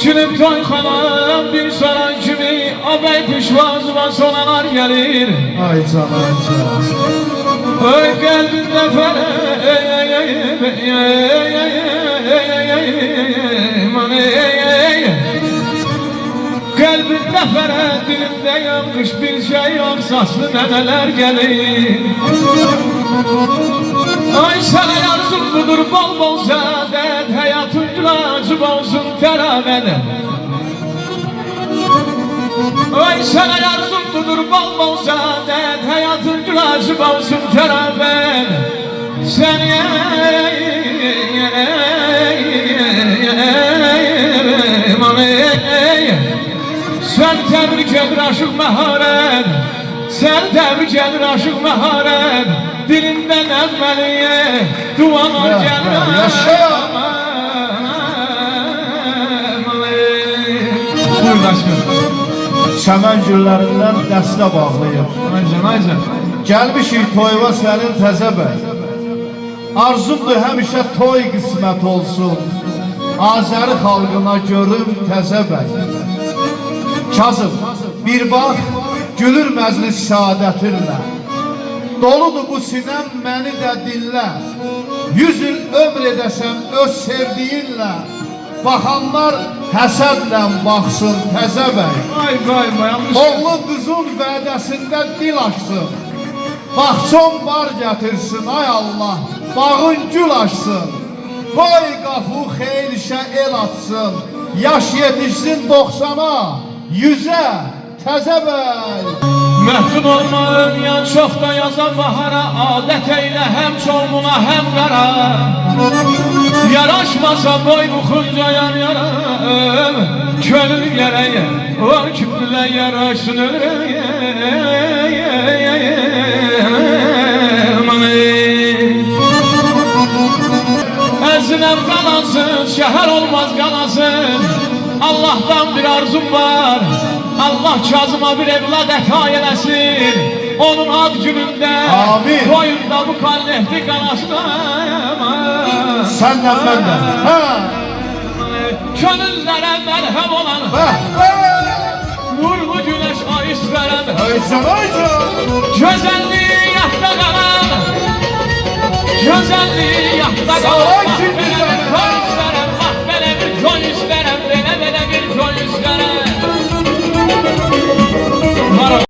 Dikilib toyxanam bir saray kimi Ağabey pişvazıma sonalar gelir. Ay can, ay can. Oy qəlbində Qəlbində fərə, dilimdə yanmış bir şey yok, saslı nənələr gelir. Ay sənə yarzım budur bol bol sədət, həyatın gülacıb olsun tərəvədə. Ay sənə yarzım budur bol bol sədət, həyatın gülacıb olsun tərəvədə. Sən Sen tebrik edir aşık meharet, sen tebrik edir aşık meharet, dilinden ezmeliye dualar gelir. Buyur başkanım. Çəmən güllərindən dəstə bağlayıb. Aycan. Gəlmişik toyva sənin təzə bəy. Arzumdur həmişə toy qismət olsun, Azəri xalqına görüm təzə bəy. Kazım, bir bax, gülür məclis saadətinlə. Doludur bu sinem, məni də dinlə. 100 il ömr edəsəm öz sevdiyinlə. Baxanlar həsədlə baxsın təzə bəy. Ay, oğlu qızın vədəsində dil açsın. Baxçon bar gətirsin, ay Allah, bağın gül açsın. Qoy qafı xeyir işə el atsın. Yaş yetişsin 90'a, 100'e təzə bəy. Məhdud olmağın yan çox da yazan bahara, adət eylə həm çoğmuna həm qara. Yaraşmasa boy buxunca yar yaram, könül gərəyə, o küplə yaraşsın ölürəm. Əzinəm qalansın, şəhər olmaz qalasın. Allah'tan bir arzum var, Allah Kazıma bir evlad əta eləsin. Onun ad günündə, toyunda bu kallehli qanaşdım. Sənlə məndə, könüllərə məlhəm olan, nurlu güneş ayış verən, gözəlliyi yadda qalan, gözəlliyi yadda qalan.